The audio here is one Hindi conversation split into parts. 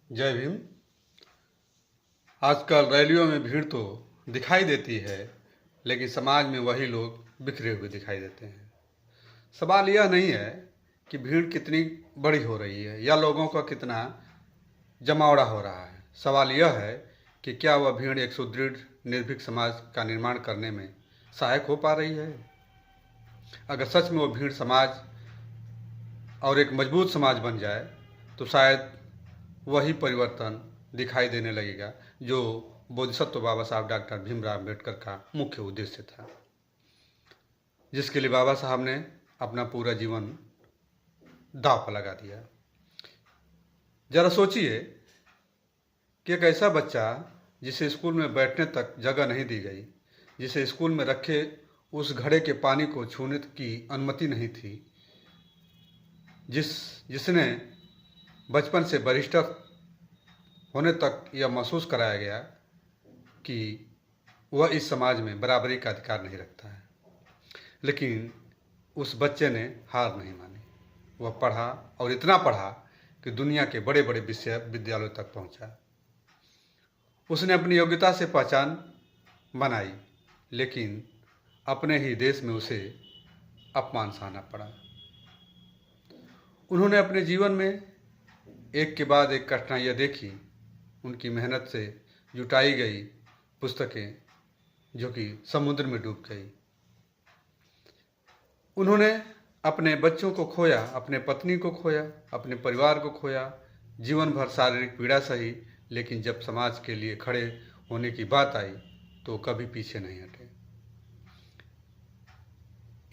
जय भीम। आजकल रैलियों में भीड़ तो दिखाई देती है, लेकिन समाज में वही लोग बिखरे हुए दिखाई देते हैं। सवाल यह नहीं है कि भीड़ कितनी बड़ी हो रही है या लोगों का कितना जमावड़ा हो रहा है। सवाल यह है कि क्या वह भीड़ एक सुदृढ़ निर्भीक समाज का निर्माण करने में सहायक हो पा रही है। अगर सच में वो भीड़ समाज और एक मजबूत समाज बन जाए तो शायद वही परिवर्तन दिखाई देने लगेगा जो बोधिसत्व बाबा साहब डॉक्टर भीमराव अम्बेडकर का मुख्य उद्देश्य था, जिसके लिए बाबा साहब ने अपना पूरा जीवन दांव पर लगा दिया। जरा सोचिए कि एक ऐसा बच्चा जिसे स्कूल में बैठने तक जगह नहीं दी गई, जिसे स्कूल में रखे उस घड़े के पानी को छूने की अनुमति नहीं थी, जिसने बचपन से बरिस्टर होने तक यह महसूस कराया गया कि वह इस समाज में बराबरी का अधिकार नहीं रखता है, लेकिन उस बच्चे ने हार नहीं मानी। वह पढ़ा और इतना पढ़ा कि दुनिया के बड़े बड़े विश्वविद्यालयों तक पहुंचा। उसने अपनी योग्यता से पहचान बनाई, लेकिन अपने ही देश में उसे अपमान सहना पड़ा। उन्होंने अपने जीवन में एक के बाद एक कठिनाइयाँ देखी। उनकी मेहनत से जुटाई गई पुस्तकें जो कि समुद्र में डूब गई। उन्होंने अपने बच्चों को खोया, अपने पत्नी को खोया, अपने परिवार को खोया, जीवन भर शारीरिक पीड़ा सही, लेकिन जब समाज के लिए खड़े होने की बात आई तो कभी पीछे नहीं हटे।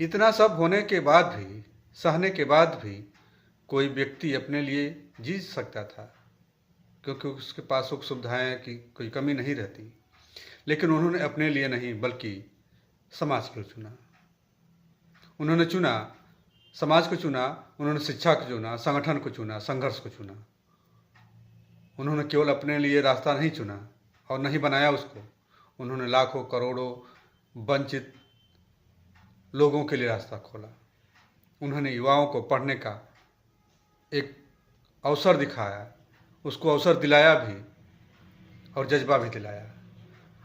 इतना सब होने के बाद भी, सहने के बाद भी कोई व्यक्ति अपने लिए जी सकता था, क्योंकि उसके पास सुख सुविधाएं की कोई कमी नहीं रहती। लेकिन उन्होंने अपने लिए नहीं बल्कि समाज को चुना। उन्होंने चुना, समाज को चुना, उन्होंने शिक्षा को चुना, संगठन को चुना, संघर्ष को चुना। उन्होंने केवल अपने लिए रास्ता नहीं चुना और नहीं बनाया उसको, उन्होंने लाखों करोड़ों वंचित लोगों के लिए रास्ता खोला। उन्होंने युवाओं को पढ़ने का एक अवसर दिखाया, उसको अवसर दिलाया भी और जज्बा भी दिलाया।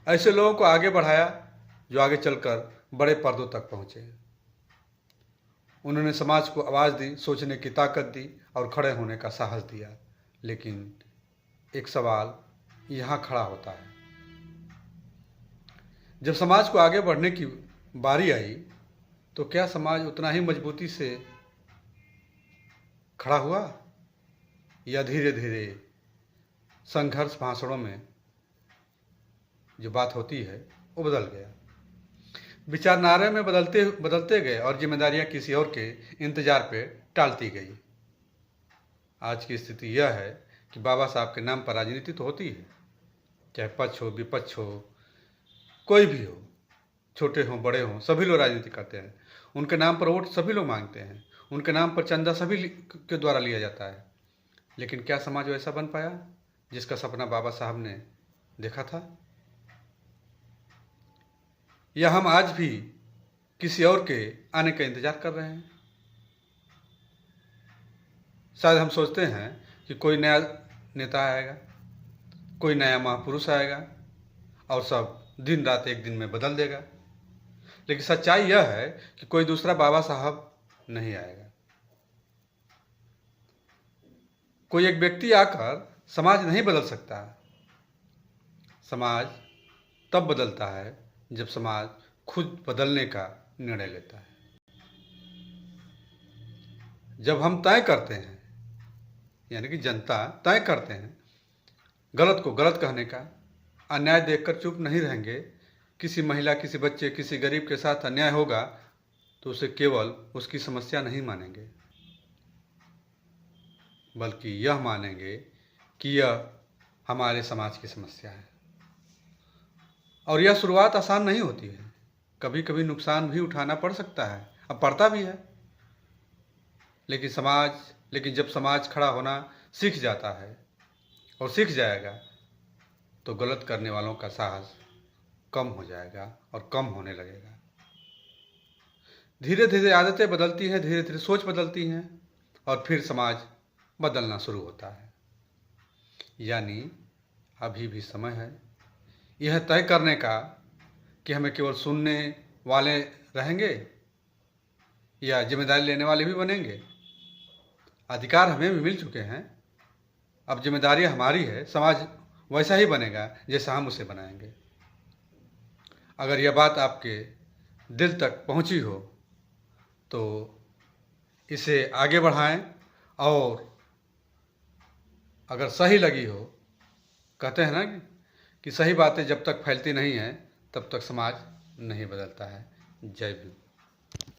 ऐसे लोगों को आगे बढ़ाया जो आगे चलकर बड़े पर्दों तक पहुँचे। उन्होंने समाज को आवाज़ दी, सोचने की ताकत दी और खड़े होने का साहस दिया। लेकिन एक सवाल यहाँ खड़ा होता है, जब समाज को आगे बढ़ने की बारी आई तो क्या समाज उतना ही मजबूती से खड़ा हुआ या धीरे धीरे संघर्ष भाषणों में जो बात होती है वो बदल गया। विचारधारा में बदलते गए और जिम्मेदारियां किसी और के इंतजार पे टालती गई। आज की स्थिति यह है कि बाबा साहब के नाम पर राजनीति तो होती है, चाहे पक्ष हो विपक्ष हो, कोई भी हो, छोटे हों बड़े हों, सभी लोग राजनीति करते हैं। उनके नाम पर वोट सभी लोग मांगते हैं, उनके नाम पर चंदा सभी के द्वारा लिया जाता है। लेकिन क्या समाज वैसा बन पाया जिसका सपना बाबा साहब ने देखा था? या हम आज भी किसी और के आने का इंतजार कर रहे हैं? शायद हम सोचते हैं कि कोई नया नेता आएगा, कोई नया महापुरुष आएगा और सब दिन रात एक दिन में बदल देगा। लेकिन सच्चाई यह है कि कोई दूसरा बाबा साहब नहीं आएगा। कोई एक व्यक्ति आकर समाज नहीं बदल सकता। समाज तब बदलता है जब समाज खुद बदलने का निर्णय लेता है। जब हम तय करते हैं, यानी कि जनता तय करते हैं गलत को गलत कहने का, अन्याय देखकर चुप नहीं रहेंगे। किसी महिला, किसी बच्चे, किसी गरीब के साथ अन्याय होगा तो उसे केवल उसकी समस्या नहीं मानेंगे, बल्कि यह मानेंगे कि यह हमारे समाज की समस्या है। और यह शुरुआत आसान नहीं होती है, कभी कभी नुकसान भी उठाना पड़ सकता है, अब पड़ता भी है। लेकिन जब समाज खड़ा होना सीख जाता है और सीख जाएगा तो गलत करने वालों का साहस कम हो जाएगा और कम होने लगेगा। धीरे धीरे आदतें बदलती हैं, धीरे धीरे सोच बदलती हैं और फिर समाज बदलना शुरू होता है। यानी अभी भी समय है यह तय करने का कि हमें केवल सुनने वाले रहेंगे या जिम्मेदारी लेने वाले भी बनेंगे। अधिकार हमें भी मिल चुके हैं, अब जिम्मेदारी हमारी है। समाज वैसा ही बनेगा जैसा हम उसे बनाएंगे। अगर यह बात आपके दिल तक पहुंची हो तो इसे आगे बढ़ाएं, और अगर सही लगी हो, कहते हैं ना कि सही बातें जब तक फैलती नहीं हैं तब तक समाज नहीं बदलता है। जय भीम।